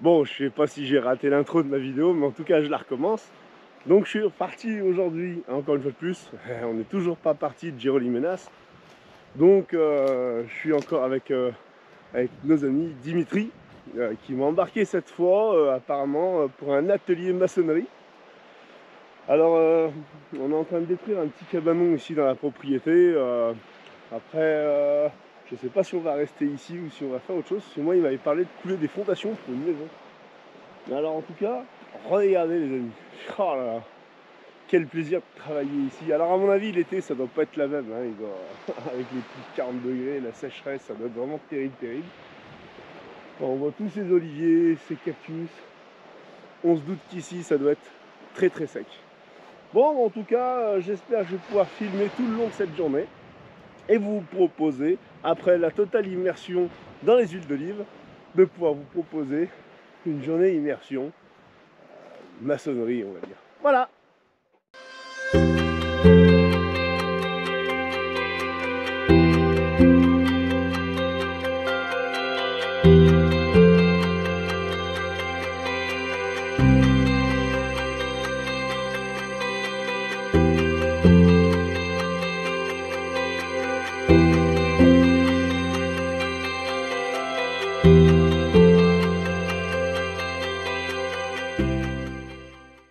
Bon, je sais pas si j'ai raté l'intro de ma vidéo, mais en tout cas, je la recommence. Donc, je suis reparti aujourd'hui, encore une fois de plus. On n'est toujours pas parti de Giro Limenas. Donc, je suis encore avec nos amis Dimitri, qui m'a embarqué cette fois, apparemment, pour un atelier maçonnerie. Alors, on est en train de détruire un petit cabanon ici dans la propriété. Après, je sais pas si on va rester ici ou si on va faire autre chose. Parce que moi, il m'avait parlé de couler des fondations pour une maison. Alors, en tout cas, regardez les amis. Oh là là, quel plaisir de travailler ici. Alors, à mon avis, l'été, ça doit pas être la même. Hein. Il doit, avec les plus 40 degrés, la sécheresse, ça doit être vraiment terrible, terrible. Bon, on voit tous ces oliviers, ces cactus. On se doute qu'ici, ça doit être très très sec. Bon, en tout cas, j'espère que je vais pouvoir filmer tout le long de cette journée et vous proposer, après la totale immersion dans les huiles d'olive, de pouvoir vous proposer une journée immersion maçonnerie, on va dire. Voilà.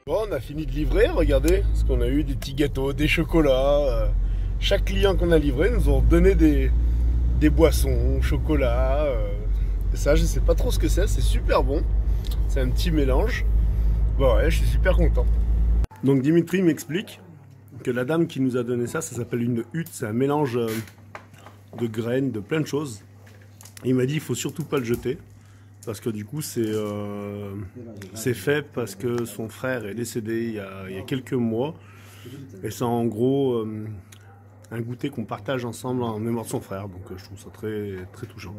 Bon, on a fini de livrer, regardez, parce qu'on a eu des petits gâteaux, des chocolats. Chaque client qu'on a livré nous ont donné des boissons, chocolat. Ça, je sais pas trop ce que c'est super bon. C'est un petit mélange. Bon, ouais, je suis super content. Donc Dimitri m'explique que la dame qui nous a donné ça, ça s'appelle une hutte. C'est un mélange de graines, de plein de choses. Il m'a dit il faut surtout pas le jeter. Parce que du coup, c'est fait parce que son frère est décédé il y a quelques mois. Et c'est en gros un goûter qu'on partage ensemble en mémoire de son frère. Donc je trouve ça très, très touchant.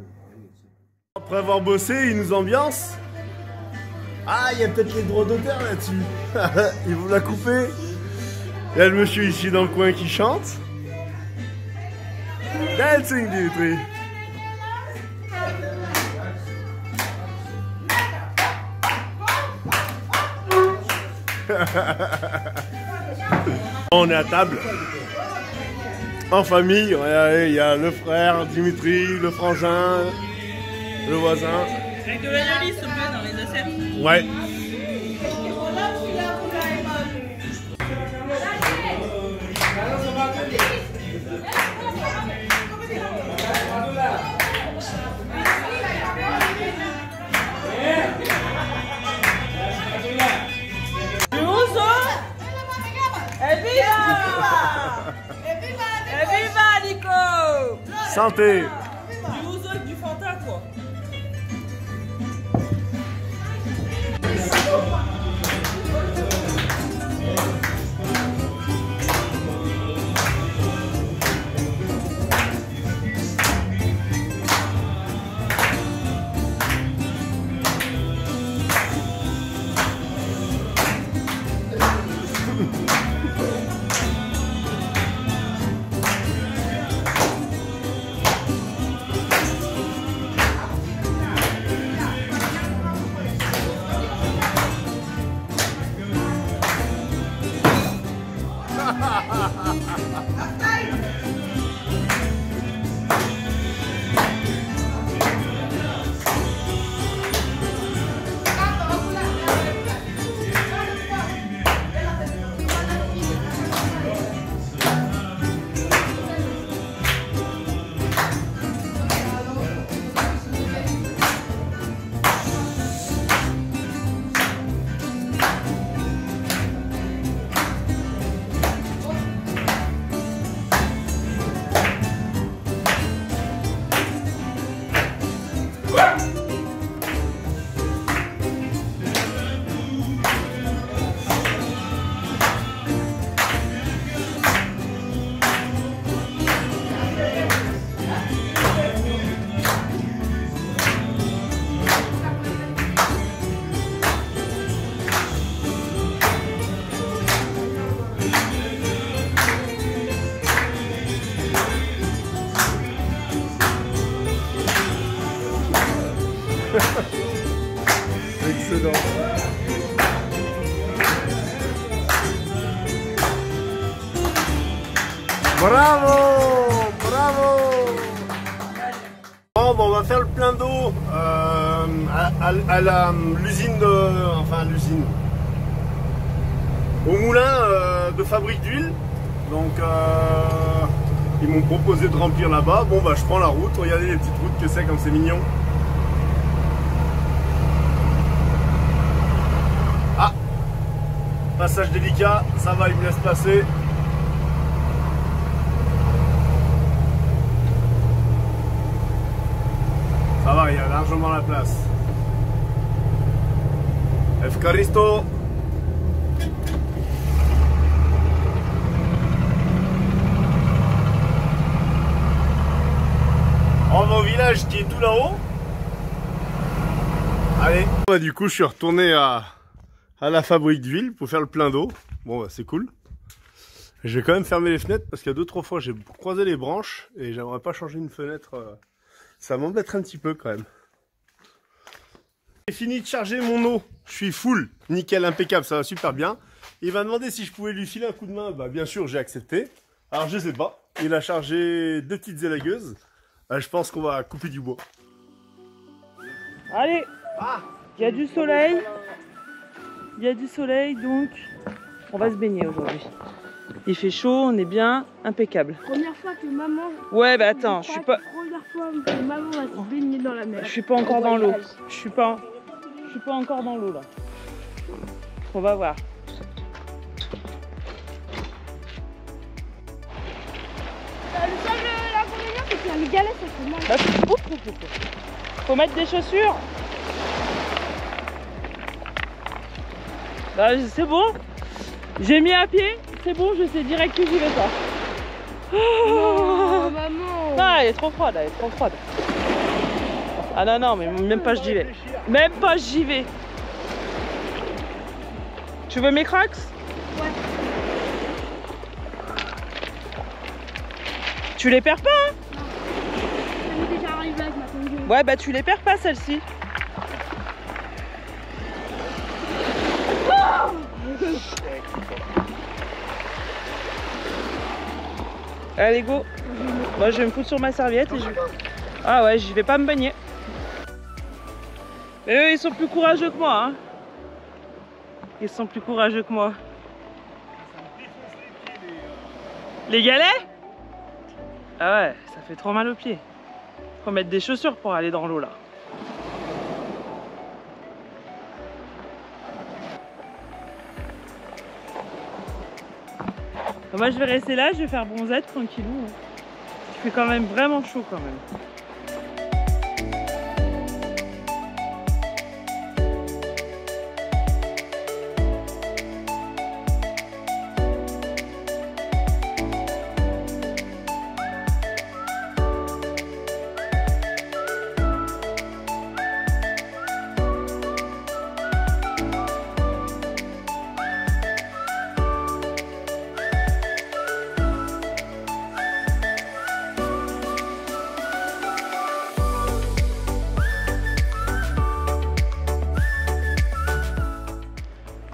Après avoir bossé, il nous ambiance. Ah, il y a peut-être les droits d'auteur là-dessus. Il vous l'a coupé. Il y a le monsieur ici dans le coin qui chante. Dancing Dimitri. On est à table, en famille. Il y a le frère Dimitri, le frangin, le voisin. Avec de l'analyse, s'il te plaît, dans les assiettes. Ouais. Santé. Du ouzo et du Fanta, quoi. Excellent. Bravo! Bravo! Bon, on va faire le plein d'eau à l'usine de... Enfin, l'usine. Au moulin de fabrique d'huile. Donc, ils m'ont proposé de remplir là-bas. Bon, bah, je prends la route. Regardez les petites routes que c'est, comme c'est mignon. Ah! Passage délicat. Ça va, il me laisse passer. Ça va, il y a largement la place. Efkaristo. On va au village qui est tout là-haut. Allez. Ouais, du coup, je suis retourné à la fabrique d'huile pour faire le plein d'eau. Bon, bah, c'est cool. Je vais quand même fermer les fenêtres parce qu'il y a 2-3 fois j'ai croisé les branches et j'aimerais pas changer une fenêtre. Ça m'embête un petit peu quand même. J'ai fini de charger mon eau. Je suis full. Nickel, impeccable, ça va super bien. Il m'a demandé si je pouvais lui filer un coup de main. Bah, bien sûr, j'ai accepté. Alors, je sais pas. Il a chargé 2 petites élagueuses. Je pense qu'on va couper du bois. Allez, il y a du soleil. Il y a du soleil, donc on va se baigner aujourd'hui. Il fait chaud, on est bien, impeccable. Première fois que maman... Ouais, bah attends, je suis pas... Première fois que maman va se baigner dans la mer. Je suis pas encore dans l'eau. Je suis pas encore dans l'eau là. On va voir. Le seul inconvénient, c'est qu'il y a les galets, ça fait mal. Bah, faut mettre des chaussures. Bah, c'est bon. J'ai mis à pied. C'est bon, je sais direct que j'y vais pas. Oh, maman. Ah, elle est trop froide, elle est trop froide. Ah non, non, mais même pas j'y vais. Même pas j'y vais. Tu veux mes Crocs? Ouais. Tu les perds pas, hein? Non. Ça m'est déjà arrivé avec ma conduite. Ouais, bah tu les perds pas, celle-ci. Allez, go. Moi, je vais me foutre sur ma serviette et je... Ah ouais, j'y vais pas me baigner. Mais eux, ils sont plus courageux que moi, hein. Ils sont plus courageux que moi. Les galets? Ah ouais, ça fait trop mal aux pieds. Faut mettre des chaussures pour aller dans l'eau là. Moi je vais rester là, je vais faire bronzette tranquillou. Il fait quand même vraiment chaud quand même.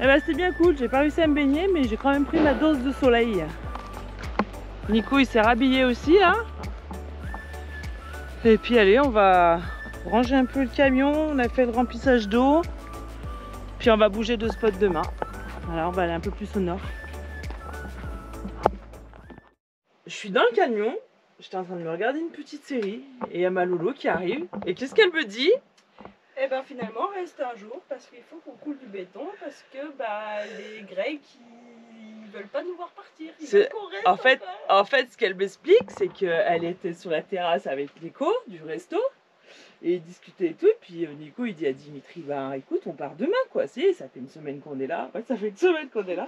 Eh ben c'était bien cool, j'ai pas réussi à me baigner mais j'ai quand même pris ma dose de soleil. Nico il s'est rhabillé aussi là. Et puis allez, on va ranger un peu le camion, on a fait le remplissage d'eau. Puis on va bouger de spot demain. Voilà, on va aller un peu plus au nord. Je suis dans le camion, j'étais en train de me regarder une petite série et il y a ma Lolo qui arrive. Et qu'est-ce qu'elle me dit? Eh ben finalement reste un jour parce qu'il faut qu'on coule du béton parce que bah les Grecs ils veulent pas nous voir partir. Ils veulent qu'on reste en fait ce qu'elle m'explique c'est qu'elle était sur la terrasse avec Nico du resto et ils discutaient et tout et puis Nico il dit à Dimitri bah écoute on part demain quoi, si ça fait une semaine qu'on est là, ouais ça fait une semaine qu'on est là,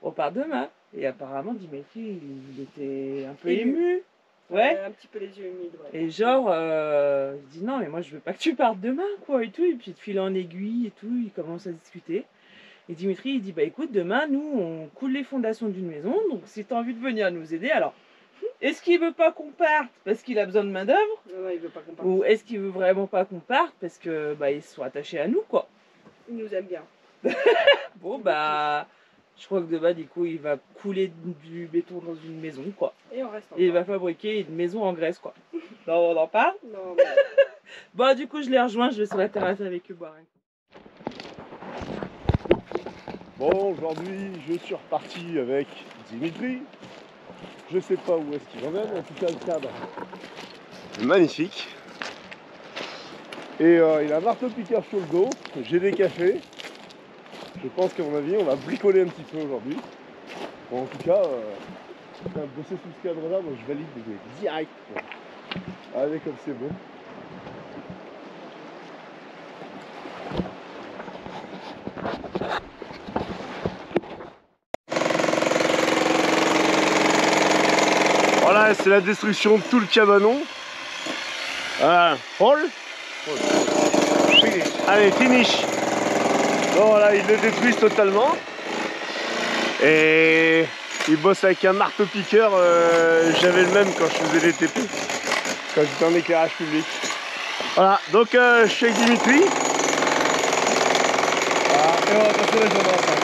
on part demain et apparemment Dimitri il était un peu ému. Ouais. Un petit peu les yeux humides, ouais. Et genre, je dis non, mais moi je veux pas que tu partes demain, quoi, et tout. Et puis de fil en aiguille et tout, ils commencent à discuter. Et Dimitri, il dit, bah écoute, demain, nous, on coule les fondations d'une maison. Donc si tu as envie de venir nous aider, alors, est-ce qu'il veut pas qu'on parte parce qu'il a besoin de main-d'œuvre? Non, il veut pas qu'on parte. Ou est-ce qu'il veut vraiment pas qu'on parte parce que bah ils sont attachés à nous, quoi. Il nous aime bien. Bon bah, je crois que demain du coup il va couler du béton dans une maison quoi. Et on reste en Et il va fabriquer une maison en Grèce quoi. Non, on en parle? Non, Bon du coup je les rejoins, je vais sur la terrasse avec eux boire un coup. Bon, aujourd'hui, je suis reparti avec Dimitri. Je sais pas où est-ce qu'il emmène, en tout cas le cadre est magnifique. Et il a un marteau-piqueur sur le dos, j'ai des cafés. Je pense qu'à mon avis, on va bricoler un petit peu aujourd'hui. Bon, en tout cas, bosser sous ce cadre-là, moi je valide direct. Allez, comme c'est bon. Voilà, c'est la destruction de tout le cabanon. Paul. Allez, finish. Bon, voilà, ils le détruisent totalement. Et ils bossent avec un marteau-piqueur. J'avais le même quand je faisais des TP, quand j'étais en éclairage public. Voilà, donc je suis avec Dimitri. Voilà, et on va passer la journée ensemble.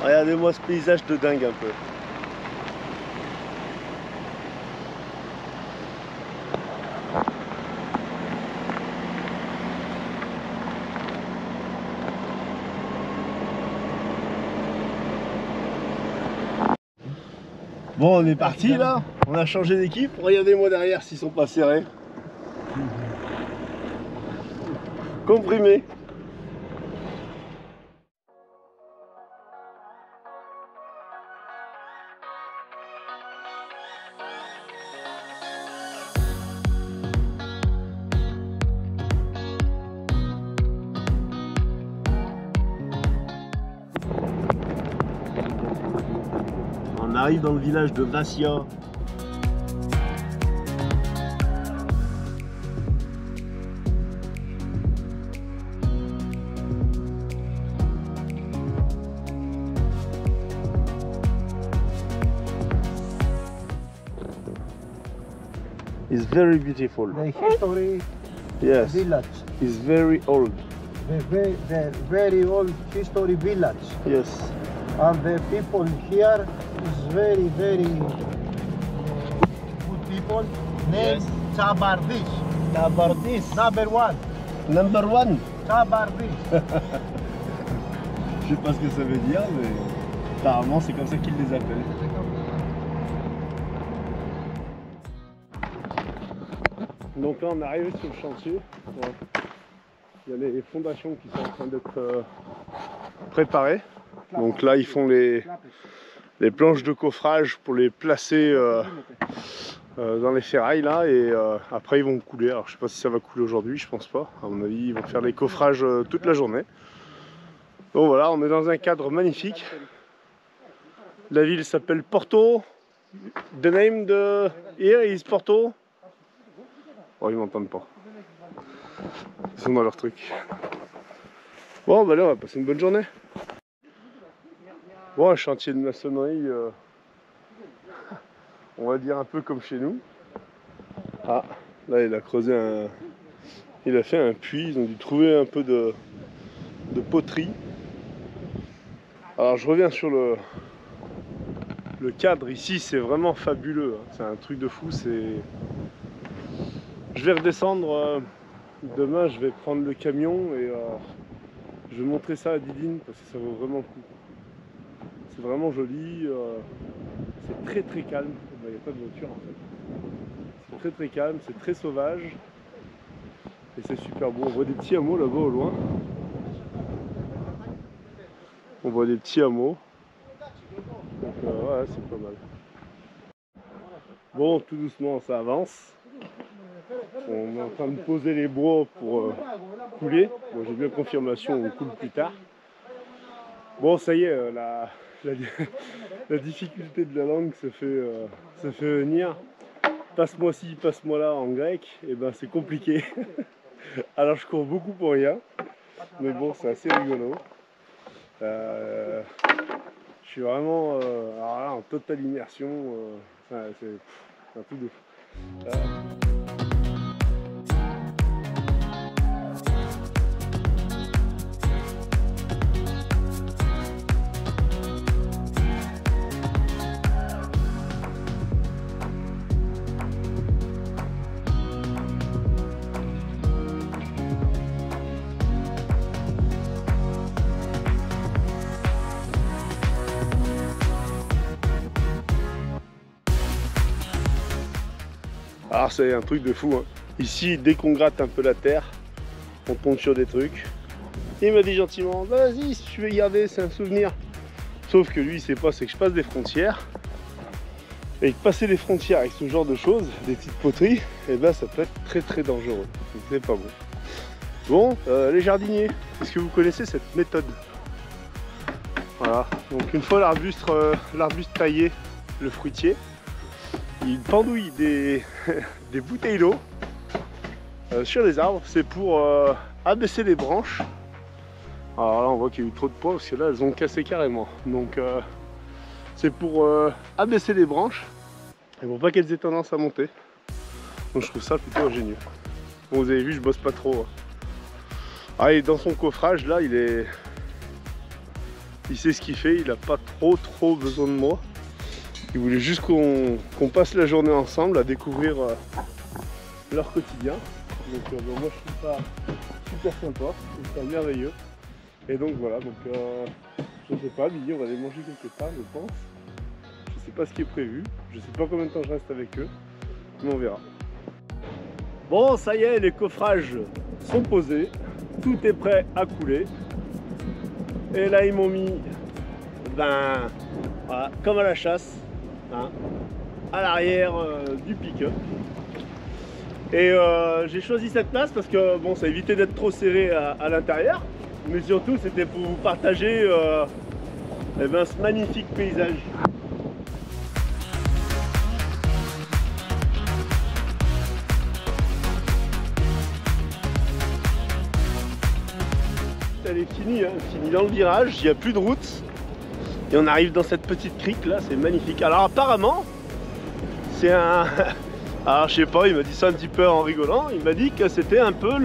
Regardez-moi ce paysage de dingue un peu. Bon, on est parti là, on a changé d'équipe. Regardez-moi derrière s'ils sont pas serrés. Comprimés. On arrive dans le village de Vassia. It's very beautiful. The history Yes, village, it's very old. the very old history village, Yes. and the people here is very good people. Name Yes. Tabardis, Tabardis. number one. Number one. Tabardis. Je sais pas ce que ça veut dire, mais apparemment c'est comme ça qu'ils les appellent. Donc là on est arrivé sur le chantier. Ouais. Il y a les fondations qui sont en train d'être préparées. Donc là ils font les planches de coffrage pour les placer dans les ferrailles là, et après ils vont couler. Alors je sais pas si ça va couler aujourd'hui, je pense pas. À mon avis ils vont faire les coffrages toute la journée. Donc voilà, on est dans un cadre magnifique. La ville s'appelle Porto. The name de here is Porto. Oh, ils m'entendent pas. Ils sont dans leur truc. Bon, bah là, on va passer une bonne journée. Bon, un chantier de maçonnerie, on va dire un peu comme chez nous. Ah, là, il a creusé un... Il a fait un puits, ils ont dû trouver un peu de poterie. Alors, je reviens sur le cadre ici, c'est vraiment fabuleux. C'est un truc de fou, c'est... Je vais redescendre demain, je vais prendre le camion et je vais montrer ça à Didine parce que ça vaut vraiment le coup. C'est vraiment joli, c'est très calme. Il n'y a pas de voiture en fait. C'est très calme, c'est très sauvage et c'est super beau. On voit des petits hameaux là-bas au loin. On voit des petits hameaux. Donc ouais, c'est pas mal. Bon, tout doucement ça avance. On est en train de poser les bois pour couler. Bon, j'ai bien confirmation, on coule plus tard. Bon, ça y est, la difficulté de la langue se fait venir. Passe-moi ci, passe-moi là en grec, et ben c'est compliqué. Alors je cours beaucoup pour rien, mais bon, c'est assez rigolo. Je suis vraiment alors là, en totale immersion. C'est un truc de fou. Ah, c'est un truc de fou, hein. Ici, dès qu'on gratte un peu la terre, on tombe sur des trucs. Il m'a dit gentiment, bah, vas-y, si tu veux y garder, c'est un souvenir. Sauf que lui, il sait pas, c'est que je passe des frontières. Et que passer les frontières avec ce genre de choses, des petites poteries, et ben ça peut être très très dangereux. Donc c'est pas bon. Bon, les jardiniers, est-ce que vous connaissez cette méthode? Voilà, donc une fois l'arbuste taillé, le fruitier, il pendouille des, des bouteilles d'eau sur les arbres. C'est pour abaisser les branches. Alors là on voit qu'il y a eu trop de poids parce que là elles ont cassé carrément. Donc c'est pour abaisser les branches et pour pas qu'elles aient tendance à monter. Donc je trouve ça plutôt ingénieux. Bon, vous avez vu, je bosse pas trop. Ah, et dans son coffrage là, il sait ce qu'il fait, il a pas trop besoin de moi. Il voulait juste qu'on passe la journée ensemble à découvrir leur quotidien. Donc bon, moi je trouve ça super sympa, c'est merveilleux. Et donc voilà, donc je sais pas, Billy, on va aller manger quelque part, je pense. Je sais pas ce qui est prévu, je sais pas combien de temps je reste avec eux, mais on verra. Bon, ça y est, les coffrages sont posés, tout est prêt à couler. Et là, ils m'ont mis, ben, voilà, comme à la chasse, hein, à l'arrière du pick-up. Et j'ai choisi cette place parce que bon, ça évitait d'être trop serré à l'intérieur, mais surtout c'était pour vous partager eh ben, ce magnifique paysage. Elle est finie, hein, finie dans le virage, il n'y a plus de route et on arrive dans cette petite crique là, c'est magnifique. Alors apparemment c'est un... Alors je sais pas, il m'a dit ça un petit peu en rigolant, il m'a dit que c'était un peu un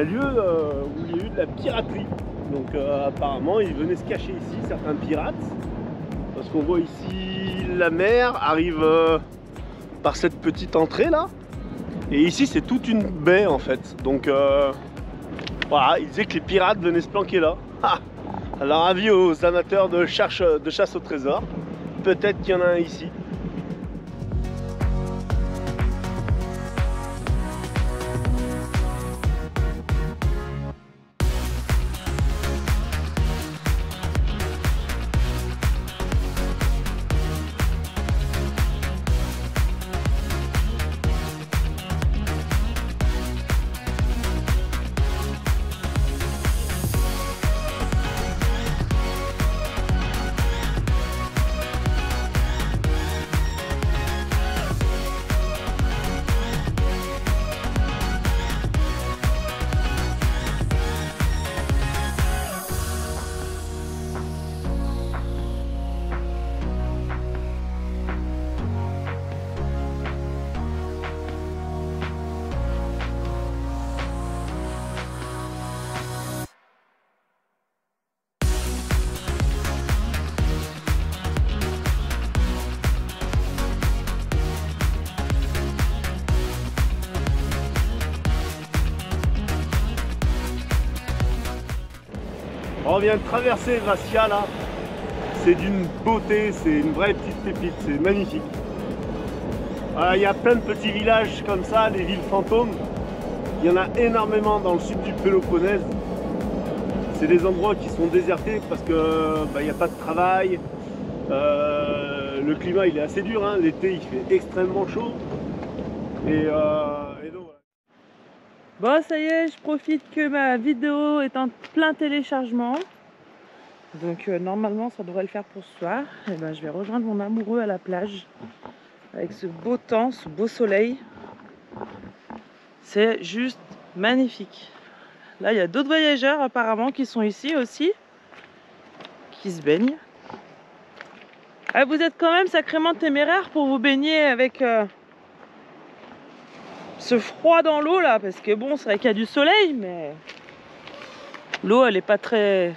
lieu où il y a eu de la piraterie. Donc apparemment ils venaient se cacher ici, certains pirates, parce qu'on voit ici la mer arrive par cette petite entrée là, et ici c'est toute une baie en fait. Donc voilà, il disait que les pirates venaient se planquer là. Ah, alors avis aux amateurs de chasse au trésor, peut-être qu'il y en a un ici. On vient de traverser Gracia là, c'est d'une beauté, c'est une vraie petite pépite, c'est magnifique. Il y a plein de petits villages comme ça, des villes fantômes. Il y en a énormément dans le sud du Péloponnèse. C'est des endroits qui sont désertés parce que il n'y a pas de travail. Le climat il est assez dur, hein. L'été il fait extrêmement chaud. Et donc voilà. Bon, ça y est, je profite que ma vidéo est en plein téléchargement. Donc normalement ça devrait le faire pour ce soir. Et ben, je vais rejoindre mon amoureux à la plage avec ce beau temps, ce beau soleil. C'est juste magnifique. Là il y a d'autres voyageurs apparemment qui sont ici aussi, qui se baignent. Ah, vous êtes quand même sacrément téméraire pour vous baigner avec ce froid dans l'eau là, parce que bon, c'est vrai qu'il y a du soleil, mais l'eau elle est pas très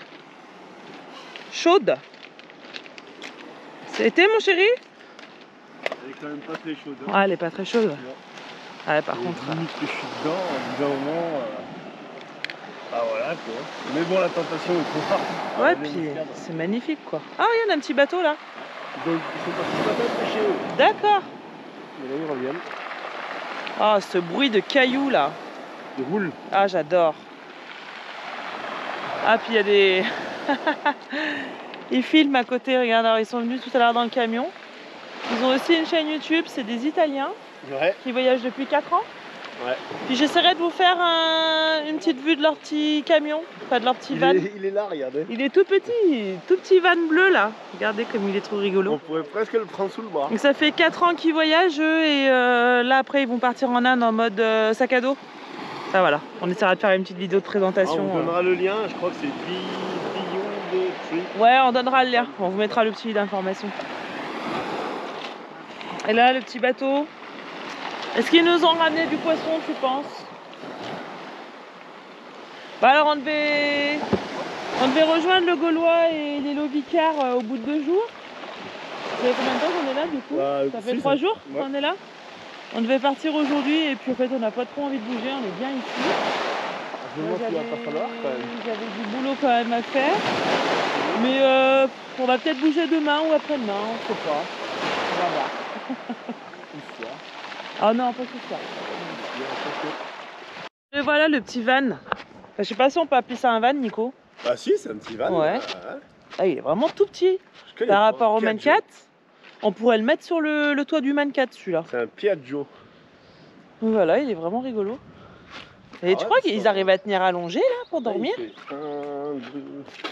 chaude. Ça a été, mon chéri? Elle est quand même pas très chaude. Hein. Ah, elle est pas très chaude. Ah, par contre. Limite que je suis dedans, au bout d'un moment. Ah voilà quoi. Mais bon, la tentation est trop forte. Ouais, puis c'est magnifique quoi. Ah, il y a un petit bateau là. Donc ils sont partis ce matin pêcher. D'accord. Mais là, ils reviennent. Ah, ce bruit de cailloux là. Ils roulent. Ah, j'adore. Ah, puis il y a des... Ils filment à côté, regarde, alors, ils sont venus tout à l'heure dans le camion. Ils ont aussi une chaîne YouTube, c'est des Italiens qui voyagent depuis 4 ans. Ouais. Puis j'essaierai de vous faire une petite vue de leur petit camion, enfin de leur petit van. Il est là, regardez. Il est tout petit van bleu là. Regardez comme il est trop rigolo. On pourrait presque le prendre sous le bras. Donc ça fait 4 ans qu'ils voyagent eux, et là après ils vont partir en Inde en mode sac à dos. Ça voilà, on essaiera de faire une petite vidéo de présentation. On donnera le lien, je crois que c'est Beyond the Tree. Ouais, on donnera le lien, on vous mettra le petit d'information. Et là le petit bateau. Est-ce qu'ils nous ont ramené du poisson, tu penses? Bah alors on devait rejoindre le Gaulois et les Lovicards au bout de 2 jours. Ça fait combien de temps qu'on est là du coup? Ça fait 3 jours qu'on est là. On devait partir aujourd'hui et puis en fait on n'a pas trop envie de bouger, on est bien ici. J'avais du boulot quand même à faire. Mais on va peut-être bouger demain ou après-demain, on sait pas. On va voir. Ah non, pas ce soir. Et voilà le petit van. Enfin, je sais pas si on peut appeler ça un van, Nico. Bah si, c'est un petit van. Ouais. Ah, il est vraiment tout petit. Par rapport au Man 4, on pourrait le mettre sur le toit du Man 4, celui-là. C'est un Piaggio. Voilà, il est vraiment rigolo. Et tu crois qu'ils arrivent à tenir allongé là pour dormir? Il fait 1, 2,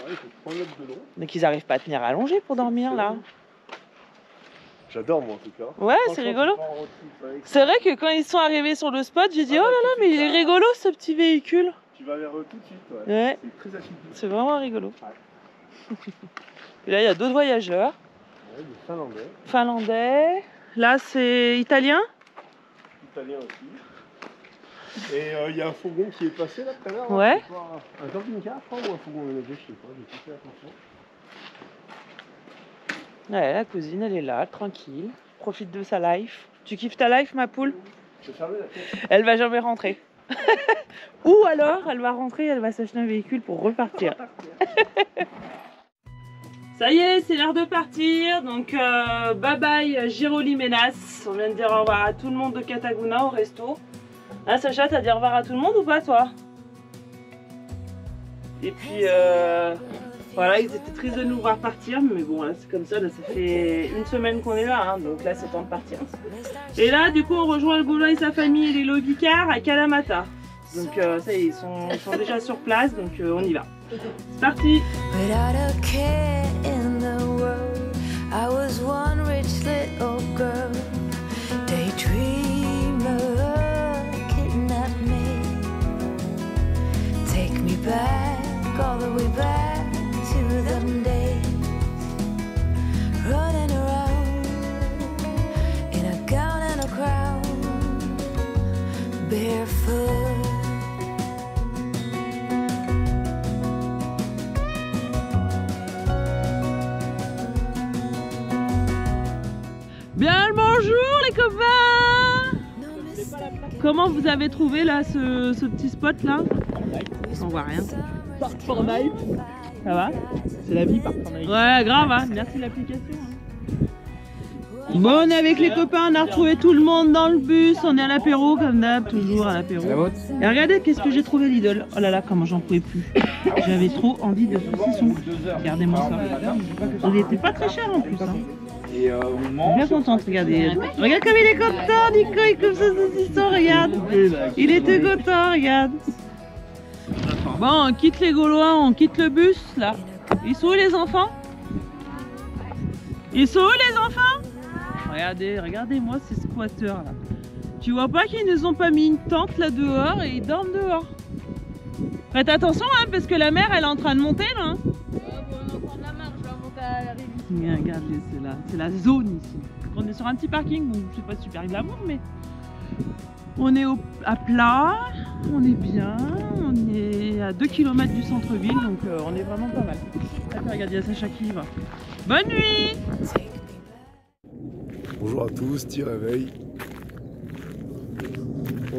il fait 3 mètres de long. Donc ils arrivent pas à tenir allongé pour dormir là. J'adore moi en tout cas. Ouais, c'est rigolo. C'est vrai que quand ils sont arrivés sur le spot, j'ai dit oh là là, mais il est rigolo ce petit véhicule. Tu vas vers eux tout de suite, ouais. C'est très atypique. C'est vraiment rigolo. Ouais. Et là il y a d'autres voyageurs. Ouais, des Finlandais. Finlandais. Là c'est italien. Italien aussi. Et il y a un fourgon qui est passé là tout à l'heure. Ouais. Un camping-car je crois ou un fourgon ménager, je sais pas, j'ai pas fait attention. Ouais, la cousine elle est là, tranquille, profite de sa life. Tu kiffes ta life ma poule? Elle va jamais rentrer. Ou alors elle va rentrer, elle va s'acheter un véhicule pour repartir. Ça y est, c'est l'heure de partir. Donc bye bye Girolimenas. On vient de dire au revoir à tout le monde de Kataguna au resto. Hein Sacha, t'as dit au revoir à tout le monde ou pas toi? Et puis voilà, ils étaient tristes de nous voir partir, mais bon, là c'est comme ça, là, ça fait 1 semaine qu'on est là, hein, donc là c'est temps de partir. Et là, du coup, on rejoint le Gaulois et sa famille et les Lovicards à Kalamata. Donc ça y est, ils sont déjà sur place, donc on y va. C'est parti! Bien le bonjour les copains! Comment vous avez trouvé là ce petit spot là? On voit rien. Park Fortnite. Ça va? C'est la vie Park Fortnite. Ouais grave hein, merci l'application. Bon on est avec les copains, on a retrouvé tout le monde dans le bus, on est à l'apéro comme d'hab, toujours à l'apéro. Et regardez qu'est-ce que j'ai trouvé Lidl. Oh là là comment j'en pouvais plus. J'avais trop envie de saucisson. Regardez-moi ça. Il était pas très cher en plus hein. Bien contente, regardez. Regarde comme il est content, Nico, il coupe ce saucisson, regarde. Il était content, regarde. Bon, on quitte les Gaulois, on quitte le bus, là. Ils sont où les enfants? Ils sont où les enfants? Regardez, regardez-moi ces squatteurs, là. Tu vois pas qu'ils nous ont pas mis une tente là dehors et ils dorment dehors? Faites attention, hein, parce que la mer, elle est en train de monter, là. Hein. Regardez, c'est la zone ici. On est sur un petit parking, bon, je sais pas super glamour, mais on est à plat, on est bien, on est à 2 km du centre-ville, donc on est vraiment pas mal. Regardez, il y a Sacha qui y va. Bonne nuit! Bonjour à tous, petit réveil.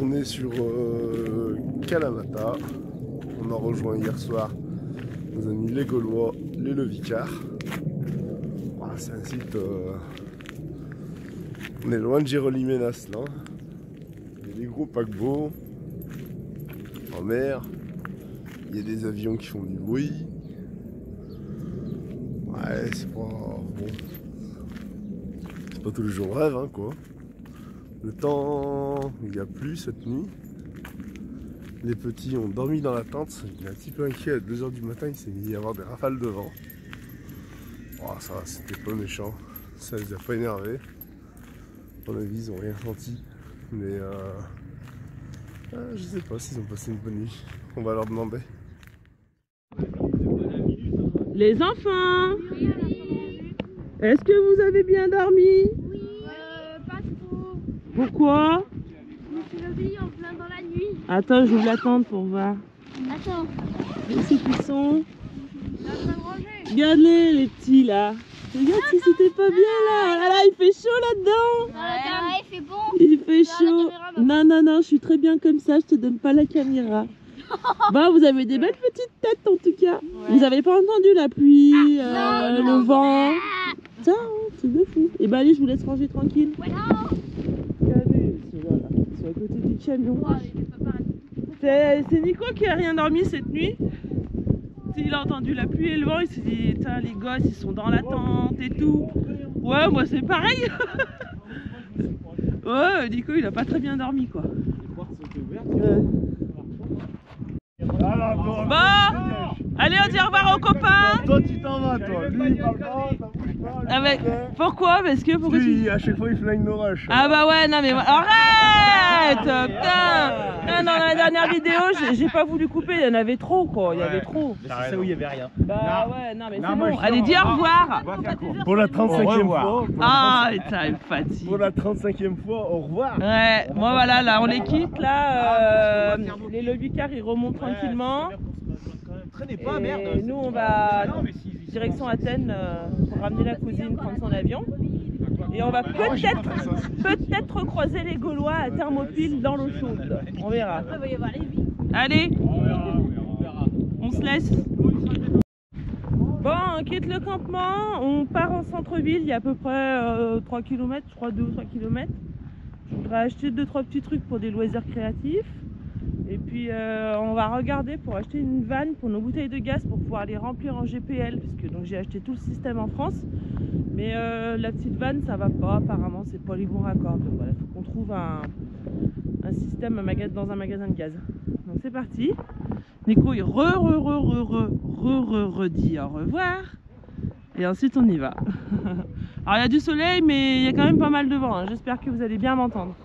On est sur Kalamata. On a rejoint hier soir nos amis les Gaulois, les Lovicards. C'est un site On est loin de Géroliménas là. Il y a des gros paquebots en mer. Il y a des avions qui font du bruit. Ouais, c'est pas bon. C'est pas tous les jours rêve hein, quoi. Le temps, il n'y a plus cette nuit. Les petits ont dormi dans la tente. Il est un petit peu inquiet à 2 h du matin. Il s'est mis à y avoir des rafales de vent. Oh, ça va, c'était pas méchant. Ça les a pas énervés. À mon avis, ils ont rien senti. Mais je sais pas s'ils ont passé une bonne nuit. On va leur demander. Les enfants, est-ce que vous avez bien dormi? Oui, pas trop. Pourquoi? Je me suis réveillée en plein dans la nuit. Attends, j'ouvre la tente pour voir. Attends, Où c'est qu'ils sont? on est en train de ranger. Regarde-les, les petits là. Regarde si c'était pas bien là. Ah là, il fait chaud là-dedans. Ouais, il fait bon. Il fait Regarde la chaud. caméra, Non, non, non, je suis très bien comme ça. Je te donne pas la caméra. Bon, vous avez des belles petites têtes en tout cas. Vous avez pas entendu la pluie, le vent. Ça, hein, c'est de fou. Et bah allez, je vous laisse ranger tranquille. Voilà. Regardez, ceux-là, là, ils sont à côté du camion. C'est Nico qui a rien dormi cette nuit. Il a entendu la pluie et le vent, il s'est dit, tiens, les gosses, ils sont dans la tente et tout. Ouais, moi c'est pareil. Ouais, Nico, il a pas très bien dormi, quoi. Bon, allez, on dit au revoir aux copains. Toi, tu t'en vas, toi. Lui, il parle pas, ça bouge pas. Ah bah, pourquoi? Pourquoi tu... À chaque fois, il flingue nos rushs. Ah bah ouais, non mais arrête, putain. Non, dans la dernière vidéo, j'ai pas voulu couper, il y en avait trop quoi, il y avait trop. C'est ça où il y avait rien. Bah ouais, non mais c'est bon, allez, dis au revoir. Pour la 35e fois. Ah, putain, il me fatigue. Pour la 35e fois, au revoir. Ouais, moi voilà, là on les quitte, là, les lobbycars ils remontent tranquillement. Traînez pas, Et merde. nous on va direction Athènes pour ramener la cousine, prendre son avion. Et on va peut-être croiser les Gaulois à Thermopyle dans l'eau chaude. On verra. Allez, on se laisse. Bon, on quitte le campement, on part en centre-ville, il y a à peu près 3 km, je crois 2 ou 3 km. Je voudrais acheter 2-3 petits trucs pour des loisirs créatifs. Et puis on va regarder pour acheter une vanne pour nos bouteilles de gaz pour pouvoir les remplir en GPL, puisque donc j'ai acheté tout le système en France. Mais la petite vanne ça va pas, apparemment c'est pas les bons raccords. Donc voilà, il faut qu'on trouve un système dans un magasin de gaz. Donc c'est parti. Nico il redit au revoir. Et ensuite on y va. Alors il y a du soleil mais il y a quand même pas mal de vent, hein. J'espère que vous allez bien m'entendre.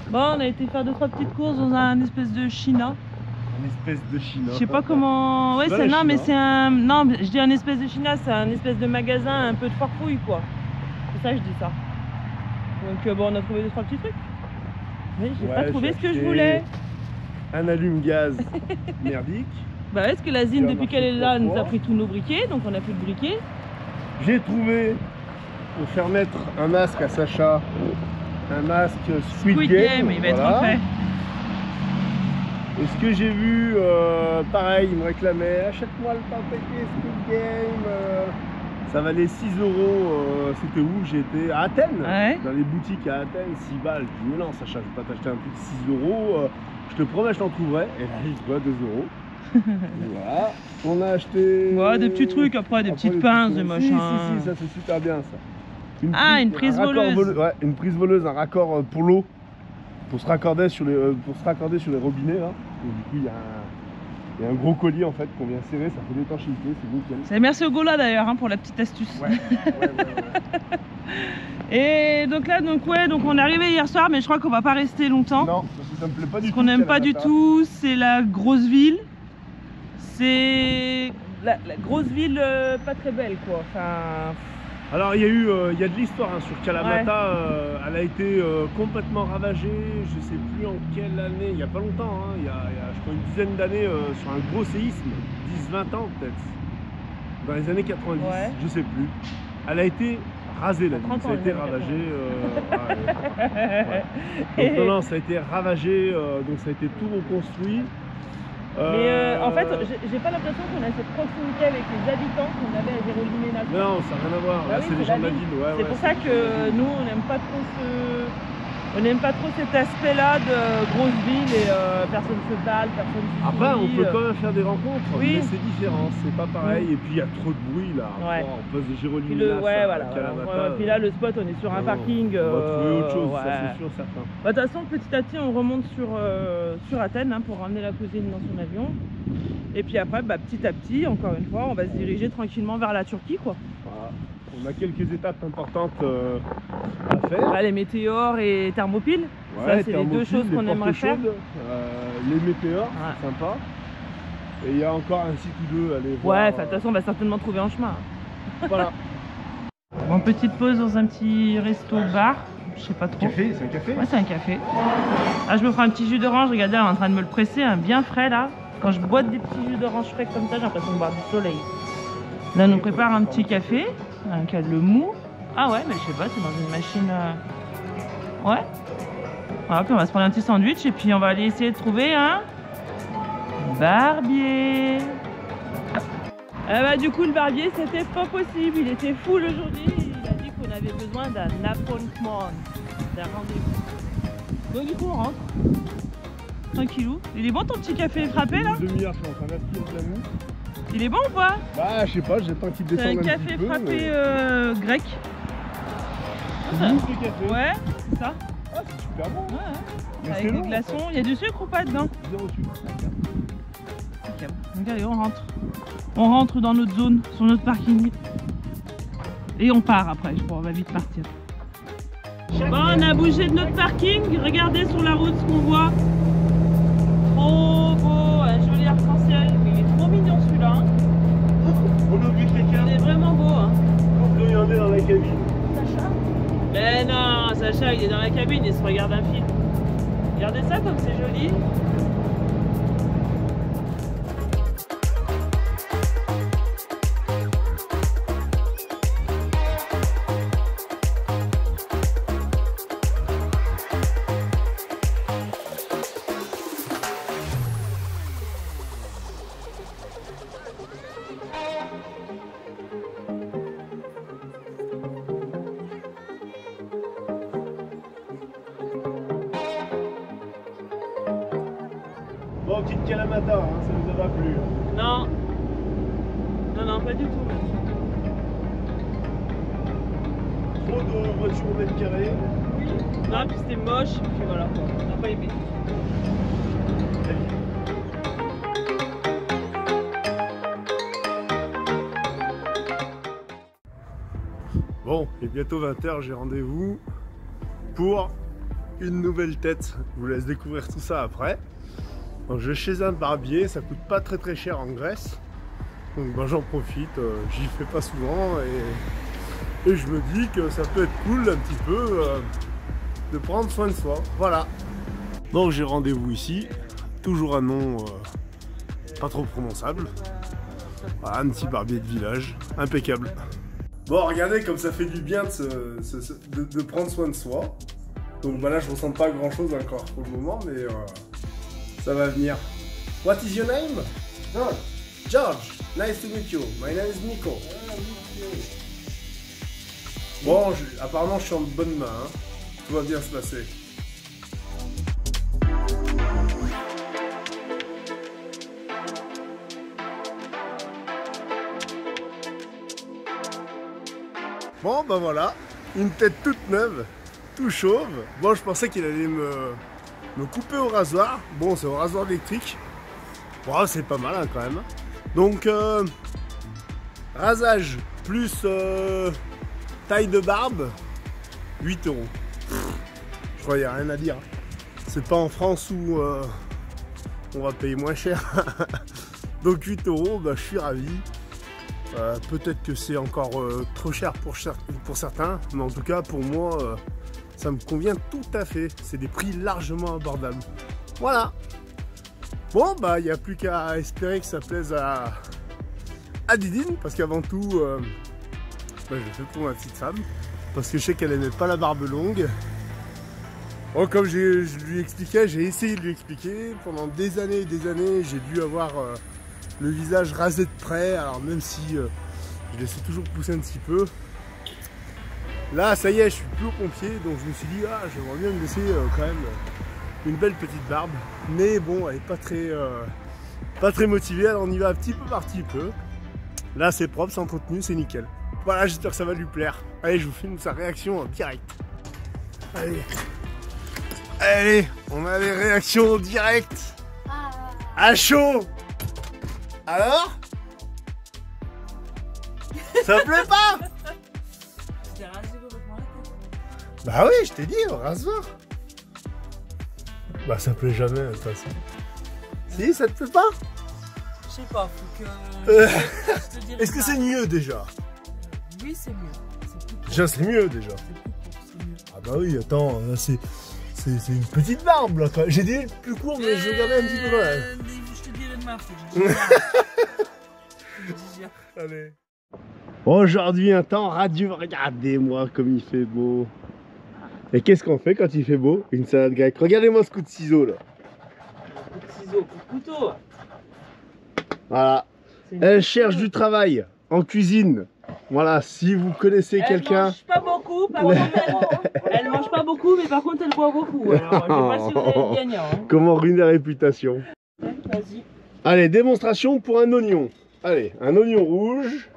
Bon, on a été faire 2-3 petites courses dans un espèce de China. Une espèce de China. Je sais pas comment. Ouais, c'est non, mais c'est un. Non, je dis un espèce de China, c'est un espèce de magasin un peu de farfouille quoi. C'est ça que je dis ça. Donc bon, on a trouvé 2-3 petits trucs. Mais j'ai pas trouvé ce que je voulais. Un allume-gaz merdique. Bah ouais, parce que la Zine depuis qu'elle est là, elle nous a pris tous nos briquets, donc on a plus de briquets. J'ai trouvé pour faire mettre un masque à Sacha. Un masque Squid Game, il va être refait. Et ce que j'ai vu, pareil, il me réclamait achète-moi le paquet Squid Game. Ça valait 6 €. C'était où? J'étais à Athènes, ouais. Dans les boutiques à Athènes, 6 balles. Je dis mais non, Sacha, je vais pas t'acheter un truc de 6 €. Je te promets, je t'en trouverai. Et là, je vois 2 €. Voilà. On a acheté. Ouais, des petits trucs après, des petites pinces, des machins. Si, ça c'est super bien ça. Une prise voleuse. Ouais, une prise voleuse, un raccord pour l'eau, pour se raccorder sur les robinets là. Et du coup il y a un gros collier en fait qu'on vient serrer, ça fait l'étanchéité, c'est nickel. Merci au Gola d'ailleurs pour la petite astuce. Ouais. Et donc là, donc on est arrivé hier soir, mais je crois qu'on va pas rester longtemps. Non, parce que ça me plaît pas du tout. Ce qu'on n'aime pas du tout, c'est la grosse ville. C'est la grosse ville pas très belle quoi. Enfin. Alors il y a de l'histoire hein, sur Kalamata, ouais. Elle a été complètement ravagée, je sais plus en quelle année, il y a pas longtemps, hein, il y a je crois une dizaine d'années sur un gros séisme, 10-20 ans peut-être, dans les années 90, ouais. Je sais plus. Elle a été rasée la ville, ça a été ravagé. Ouais. Donc non, ça a été ravagé, donc ça a été tout reconstruit. Mais en fait, j'ai pas l'impression qu'on a cette proximité avec les habitants qu'on avait à Gérolimena. Non, ça n'a rien à voir. Bah Là, oui, c'est les gens de la ville. Ouais, c'est pour ça que nous, on n'aime pas trop on n'aime pas trop cet aspect-là de grosse ville et personne se parle, personne se Après, on sourit. peut quand même faire des rencontres, Oui. mais c'est différent, c'est pas pareil. Et puis il y a trop de bruit là. Ouais. On passe de Puis Gérolimena ouais, à voilà. Kalamata. Puis là, le spot, on est sur un non, parking. On va trouver autre chose, ouais. ça c'est sûr, certain. Bah, de toute façon, petit à petit, on remonte sur Athènes hein, pour ramener la cousine dans son avion. Et puis après, bah, petit à petit, encore une fois, on va se diriger tranquillement vers la Turquie, quoi. Voilà. On a quelques étapes importantes à faire. Bah, les météores et Thermopyles, ça c'est les deux choses qu'on aimerait faire. Les météores, Ouais. sympa. Et il y a encore un site ou deux à aller voir. Ouais, de toute façon, on va certainement trouver en chemin. Voilà. Bon, petite pause dans un petit resto-bar, je sais pas trop. Café, c'est un café? Ouais, c'est un café. Ah, je me ferai un petit jus d'orange, regardez, elle est en train de me le presser, un bien frais là. Quand je bois des petits jus d'orange frais comme ça, j'ai l'impression de boire du soleil. Là, on nous prépare un petit café, un cas de mou. Ah ouais, mais je sais pas, c'est dans une machine... Ouais. Voilà, puis on va se prendre un petit sandwich et puis on va aller essayer de trouver un barbier. Ah bah du coup le barbier c'était pas possible, il était full aujourd'hui, il a dit qu'on avait besoin d'un appointment, d'un rendez-vous. Donc du coup on rentre, tranquillou. Il est bon ton petit café frappé là? Une demi-heure, je suis en train d'aspirer de la mousse. Il est bon ou pas? Bah je sais pas, j'attends qu'il C'est descende un un café petit peu. frappé grec. C'est mousse de café. Ouais, c'est ça. Ah c'est super bon. Ouais, Mais avec c'est des long, glaçons, il y a du sucre ou pas dedans? Zéro sucre. Ok, donc allez, on rentre. On rentre dans notre zone, sur notre parking. Et on part après, je crois, on va vite partir. Bon, on a bougé de notre parking. Regardez sur la route ce qu'on voit. Trop beau, un joli arc-en-ciel. Mais il est trop mignon celui-là. Hein. On oublie quelqu'un. Il est vraiment beau. Hein. On peut regarder dans la cabine. Sacha? Mais non, Sacha, il est dans la cabine, il se regarde un film. Regardez ça comme c'est joli. Bon, petite Kalamata, hein, ça nous a pas plu. Non. Non, non, pas du tout. Trop de voitures au mètre carré. Non, puis c'était moche, puis voilà, on n'a pas aimé. Bon, il est bientôt 20 h, j'ai rendez-vous pour une nouvelle tête. Je vous laisse découvrir tout ça après. Donc je vais chez un barbier, ça coûte pas très cher en Grèce. Donc ben, j'en profite, j'y fais pas souvent et je me dis que ça peut être cool un petit peu de prendre soin de soi. Voilà. Donc j'ai rendez-vous ici, toujours un nom pas trop prononçable. Voilà, un petit barbier de village, impeccable. Bon, regardez comme ça fait du bien de prendre soin de soi. Donc bah là je ressens pas grand chose encore pour le moment, mais ça va venir. What is your name? George. George, nice to meet you. My name is Nico. Bon, apparemment je suis en bonne main, hein. Tout va bien se passer. Bon bah voilà, une tête toute neuve, tout chauve. Bon, je pensais qu'il allait me couper au rasoir. Bon, c'est au rasoir électrique. Bon, c'est pas mal hein, quand même. Donc rasage plus taille de barbe, 8 €. Je crois qu'il n'y a rien à dire. C'est pas en France où on va payer moins cher. Donc 8 €, bah, je suis ravi. Peut-être que c'est encore trop cher pour certains, mais en tout cas pour moi ça me convient tout à fait. C'est des prix largement abordables. Voilà. Bon bah il n'y a plus qu'à espérer que ça plaise à Didine, parce qu'avant tout bah, je l'ai fait pour ma petite femme, parce que je sais qu'elle aimait pas la barbe longue. Oh, comme je lui expliquais, j'ai essayé de lui expliquer. Pendant des années et des années, j'ai dû avoir le visage rasé de près. Alors même si je laissais toujours pousser un petit peu. Là, ça y est, je suis plus au pompier. Donc je me suis dit, ah, j'aimerais bien me laisser quand même une belle petite barbe. Mais bon, elle n'est pas très motivée. Alors on y va petit peu par petit peu. Là, c'est propre, c'est entretenu, c'est nickel. Voilà, j'espère que ça va lui plaire. Allez, je vous filme sa réaction en direct. Allez. Allez, on a les réactions en direct. À chaud. Alors? Ça plaît pas? Bah oui, je t'ai dit, au rasoir. Bah ça plaît jamais, de toute façon. Si, ça te plaît pas? Je sais pas, faut que... Est-ce que c'est mieux déjà? Oui, c'est mieux. Déjà, c'est mieux déjà. Ah bah oui, attends, là c'est une petite barbe là. J'ai dit le plus court, mais je regardais un petit peu quand même. Je te dirai demain, faut que je digère. Allez. Aujourd'hui, un temps radieux. Regardez-moi comme il fait beau. Et qu'est-ce qu'on fait quand il fait beau? Une salade grecque. Regardez-moi ce coup de ciseau là. Coup de ciseau, coup de couteau. Voilà. Elle cherche du travail en cuisine. Voilà, si vous connaissez quelqu'un. Elle mange pas beaucoup, par contre, elle mange pas beaucoup, mais par contre elle boit beaucoup. Alors je sais pas si vous allez être gagnant. Hein. Comment ruiner la réputation? Vas-y. Allez, démonstration pour un oignon. Allez, un oignon rouge.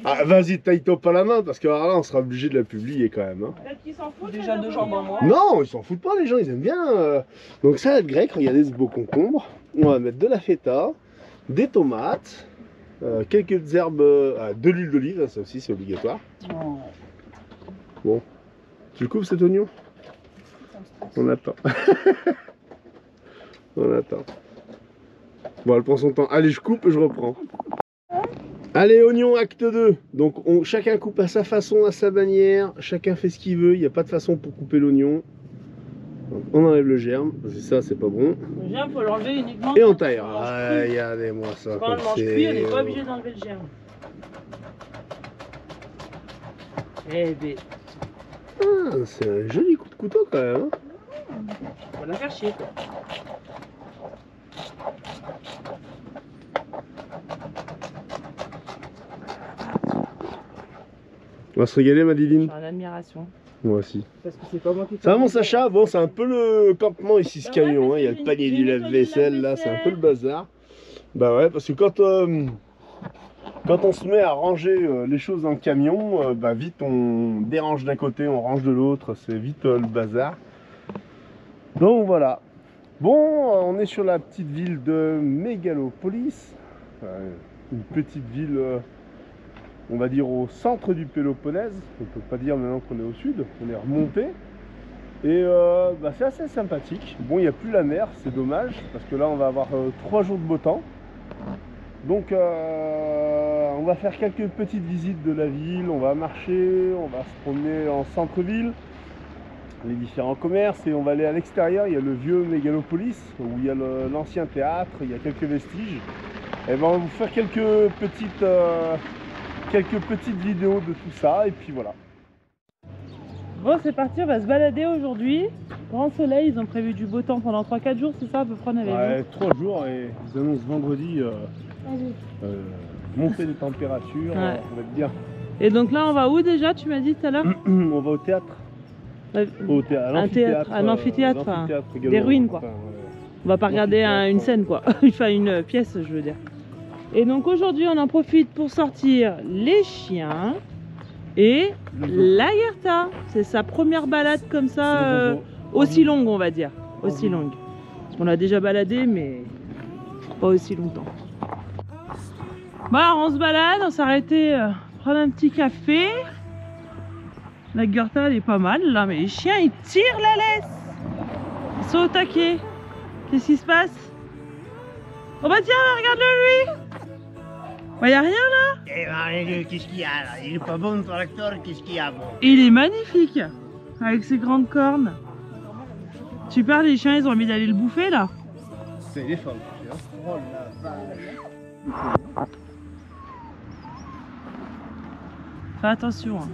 Ah, vas-y, taille-toi pas la main parce que alors là, on sera obligé de la publier quand même. Hein. Peut-être qu'ils s'en foutent. Déjà 2 jambes en moins. Non, ils s'en foutent pas, les gens, ils aiment bien. Donc, salade grecque, regardez ce beau concombre. On va mettre de la feta, des tomates, quelques herbes, de l'huile d'olive, ça aussi c'est obligatoire. Oh. Bon, tu le coupes cet oignon? On attend. On attend. Bon, elle prend son temps. Allez, je coupe et je reprends. Allez, oignon, acte 2. Donc, chacun coupe à sa façon, à sa manière. Chacun fait ce qu'il veut. Il n'y a pas de façon pour couper l'oignon. On enlève le germe. Parce que ça, c'est pas bon. Le germe, il faut l'enlever uniquement. Et on taille. Regardez-moi ça. Quand on mange cuit, on n'est pas obligé d'enlever le germe. Eh ben. Ah, c'est un joli coup de couteau quand même. Hein. On va la faire chier, quoi. On va se régaler, ma divine. Je suis en admiration. Moi aussi. Parce que c'est pas moi qui fais. Ça va, mon Sacha? Bon, c'est un peu le campement ici, ce Bah camion. ouais, Hein. Il y a le panier du lave-vaisselle là, c'est un peu le lave-vaisselle. bazar. Bah ouais, parce que quand on se met à ranger les choses dans le camion, bah vite on dérange d'un côté, on range de l'autre, c'est vite le bazar. Donc voilà. Bon, on est sur la petite ville de Mégalopolis. Une petite ville, on va dire au centre du Péloponnèse. On peut pas dire maintenant qu'on est au sud, on est remonté. Et bah, c'est assez sympathique. Bon, il n'y a plus la mer, c'est dommage, parce que là on va avoir 3 jours de beau temps. Donc on va faire quelques petites visites de la ville, on va marcher, on va se promener en centre-ville, les différents commerces, et on va aller à l'extérieur. Il y a le vieux Mégalopolis, où il y a l'ancien théâtre, il y a quelques vestiges. Et ben, on va vous faire quelques petites vidéos de tout ça, et puis voilà. Bon, c'est parti, on va se balader aujourd'hui. Grand soleil, ils ont prévu du beau temps pendant 3-4 jours, c'est ça à peu près, on avait Ouais, vu. 3 jours, et ils annoncent vendredi montée des températures, Ouais. on va être bien. Et donc là, on va où déjà, tu m'as dit tout à l'heure? On va au théâtre. Un théâtre, un amphithéâtre, enfin, des ruines, quoi. Enfin, On va pas regarder une scène, quoi. Enfin, une pièce, je veux dire. Et donc aujourd'hui, on en profite pour sortir les chiens et la Gerta. C'est sa première balade comme ça, aussi longue, on va dire. Aussi longue. On l'a déjà baladé, mais pas aussi longtemps. Bon, alors, on se balade, on s'est arrêté prendre un petit café. La Gerta, elle est pas mal là, mais les chiens, ils tirent la laisse. Ils sont au taquet. Qu'est-ce qui se passe? Oh bah tiens, regarde-le lui. Bah y'a rien là. Eh ben, qu'est-ce qu'il y a là? Il est pas bon le tracteur, qu'est-ce qu'il y a bon? Il est magnifique, avec ses grandes cornes. Super, les chiens, ils ont envie d'aller le bouffer là. c'est les femmes. Oh la vache. Fais attention. Hein.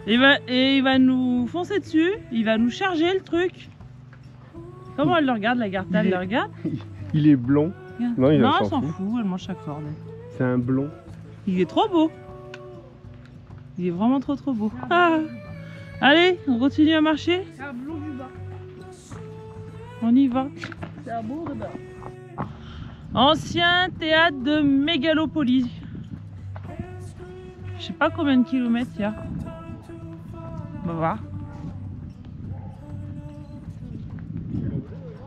Et il va nous foncer dessus, il va nous charger le truc. Comment elle le regarde, la garde? Elle le regarde? Il est blond. Non, elle s'en fout, elle mange chaque corde. C'est un blond. Il est trop beau. Il est vraiment trop beau. Ah. Allez, on continue à marcher. C'est un blond du bas. On y va. C'est un beau de bas. Ancien théâtre de Mégalopolis. Je sais pas combien de kilomètres il y a. On va voir.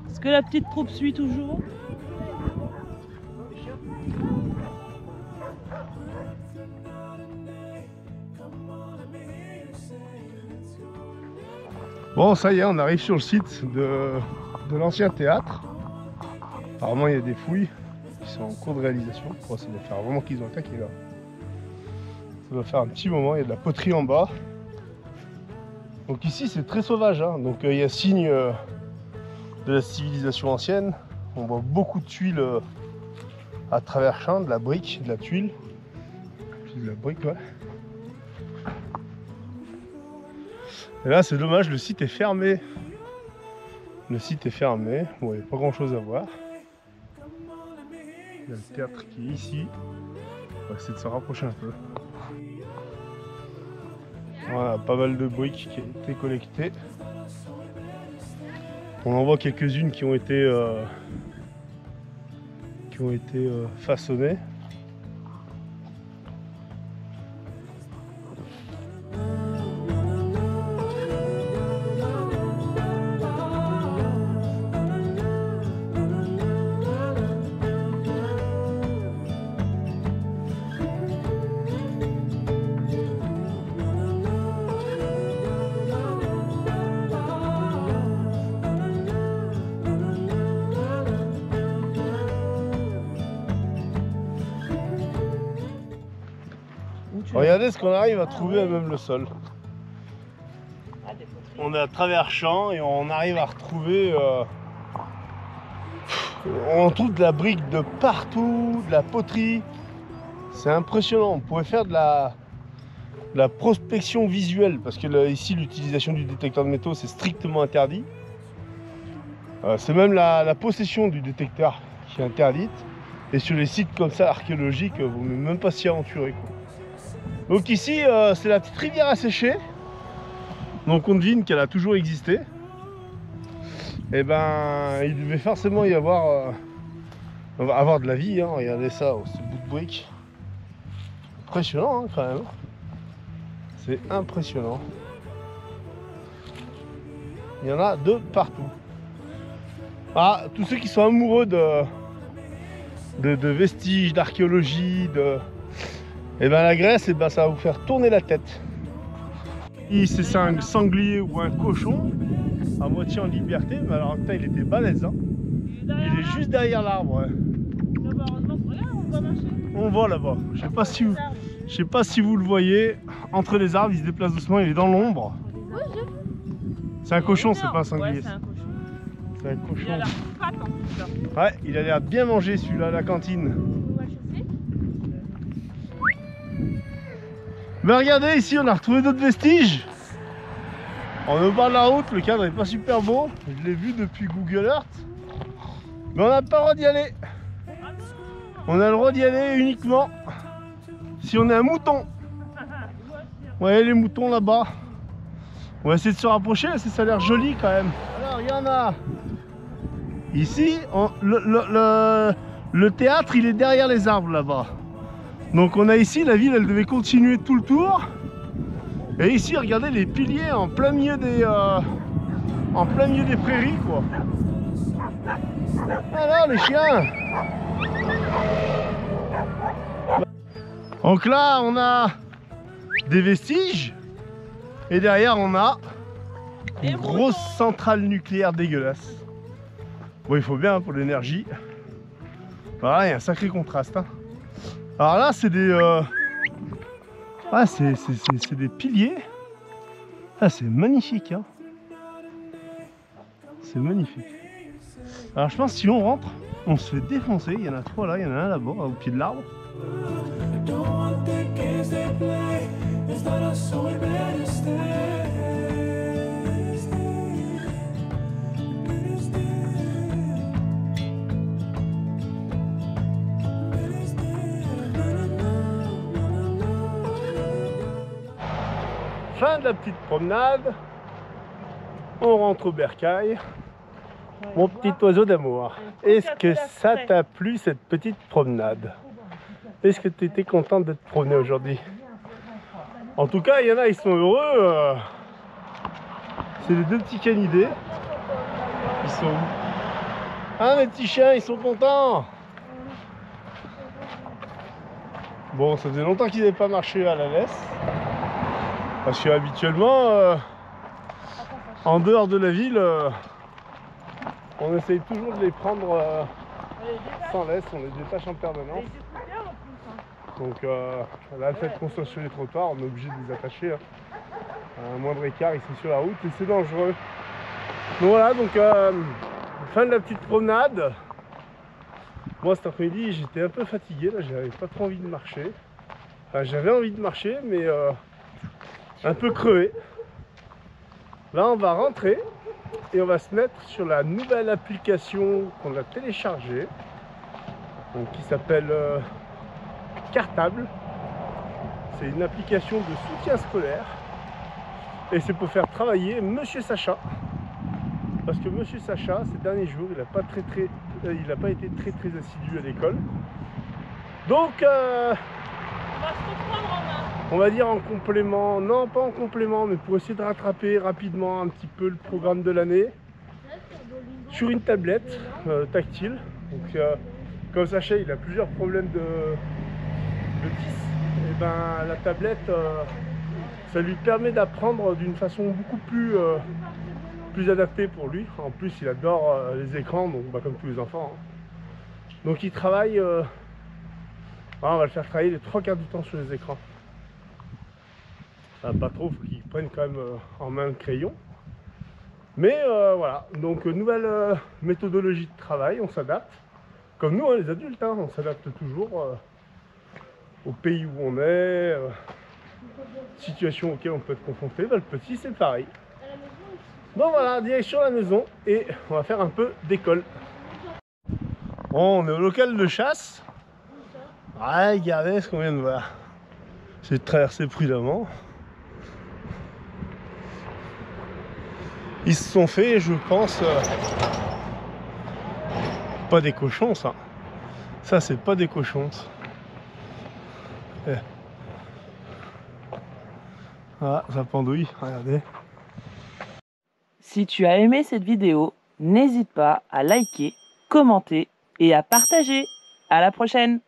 Est-ce que la petite troupe suit toujours? Bon, ça y est, on arrive sur le site de l'ancien théâtre. Apparemment, il y a des fouilles qui sont en cours de réalisation. Bon, ça doit faire vraiment qu'ils ont attaqué là. Ça doit faire un petit moment, il y a de la poterie en bas. Donc ici, c'est très sauvage, hein. Donc il y a signe de la civilisation ancienne. On voit beaucoup de tuiles à travers champ, de la brique, de la tuile. Puis de la brique, ouais. Et là, c'est dommage, le site est fermé. Le site est fermé. Bon, il n'y a pas grand chose à voir. Il y a le théâtre qui est ici. On va essayer de se rapprocher un peu. Voilà, pas mal de briques qui ont été collectées. On en voit quelques-unes qui ont été façonnées. Regardez ce qu'on arrive à trouver à même le sol. On est à travers champs et on arrive à retrouver... on trouve de la brique de partout, de la poterie. C'est impressionnant. On pourrait faire de la prospection visuelle parce que là, ici l'utilisation du détecteur de métaux c'est strictement interdit. C'est même la possession du détecteur qui est interdite. Et sur les sites comme ça archéologiques, il ne vaut même pas s'y aventurer, quoi. Donc ici, c'est la petite rivière asséchée. Donc on devine qu'elle a toujours existé. Et ben, il devait forcément y avoir, de la vie. Hein. Regardez ça, ce bout de brique. Impressionnant, hein, quand même. C'est impressionnant. Il y en a de partout. Ah, tous ceux qui sont amoureux de vestiges, d'archéologie, et ben la Grèce, et ben ça va vous faire tourner la tête. Ici c'est un sanglier ou un cochon, à moitié en liberté, mais alors putain, il était balèze. Hein. Il est juste derrière l'arbre. Ouais. On voit là-bas. Je sais pas si vous le voyez. Entre les arbres, il se déplace doucement, il est dans l'ombre. C'est un cochon, c'est pas un sanglier. Ouais, c'est un cochon. Il a l'air fat, en tout cas. Ouais, il a l'air bien mangé celui-là à la cantine. Mais regardez, ici on a retrouvé d'autres vestiges. On est au bord de la route, le cadre est pas super beau. Je l'ai vu depuis Google Earth. Mais on n'a pas le droit d'y aller. On a le droit d'y aller uniquement si on est un mouton. Ouais, les moutons là-bas. On va essayer de se rapprocher, parce que ça a l'air joli quand même. Alors il y en a. Ici, le théâtre il est derrière les arbres là-bas. Donc on a ici, la ville elle devait continuer tout le tour. Et ici regardez les piliers en plein milieu des prairies quoi. Alors les chiens. Donc là on a des vestiges. Et derrière on a une grosse centrale nucléaire dégueulasse. Bon il faut bien pour l'énergie. Voilà, il y a un sacré contraste. Hein. Alors là, c'est des, c'est des piliers. Ah, c'est magnifique, hein. C'est magnifique. Alors je pense que si on rentre, on se fait défoncer. Il y en a 3 là, il y en a un là-bas, au pied de l'arbre. Fin de la petite promenade. On rentre au bercail. Mon petit oiseau d'amour. Est-ce que ça t'a plu cette petite promenade? Est-ce que tu étais contente de te promener aujourd'hui? En tout cas, il y en a, ils sont heureux. C'est les deux petits canidés. Ils sont où? Ah, mes petits chiens, ils sont contents. Bon, ça faisait longtemps qu'ils n'avaient pas marché à la laisse. Parce que habituellement, en dehors de la ville, on essaye toujours de les prendre sans laisse, on les détache en permanence. Donc là, le fait qu'on soit sur les trottoirs, on est obligé de les attacher. À un moindre écart, ils sont sur la route et c'est dangereux. Donc voilà, donc fin de la petite promenade. Moi cet après-midi, j'étais un peu fatigué, là, j'avais pas trop envie de marcher. Enfin, j'avais envie de marcher, mais un peu crevé. Là, on va rentrer et on va se mettre sur la nouvelle application qu'on a téléchargée, donc, qui s'appelle Cartable. C'est une application de soutien scolaire et c'est pour faire travailler Monsieur Sacha. Parce que Monsieur Sacha, ces derniers jours, il n'a pas été très assidu à l'école. Donc, on va dire en complément, non pas en complément, mais pour essayer de rattraper rapidement un petit peu le programme de l'année sur une tablette tactile. Donc, comme Sacha, il a plusieurs problèmes de 10, et ben la tablette, ça lui permet d'apprendre d'une façon beaucoup plus adaptée pour lui. En plus, il adore les écrans, donc comme tous les enfants. Hein. Donc, il travaille. On va le faire travailler les 3/4 du temps sur les écrans. Enfin, pas trop, il faut qu'il prenne quand même en main le crayon. Mais voilà, donc nouvelle méthodologie de travail, on s'adapte. Comme nous, hein, les adultes, hein, on s'adapte toujours au pays où on est, situation auxquelles on peut être confronté. Ben, le petit, c'est pareil. Bon voilà, direction la maison et on va faire un peu d'école. Bon, on est au local de chasse. Ouais, regardez ce qu'on vient de voir. J'ai traversé prudemment. Ils se sont fait, je pense, pas des cochons, ça. Ça, c'est pas des cochons. Ah, ça pendouille, regardez. Si tu as aimé cette vidéo, n'hésite pas à liker, commenter et à partager. À la prochaine!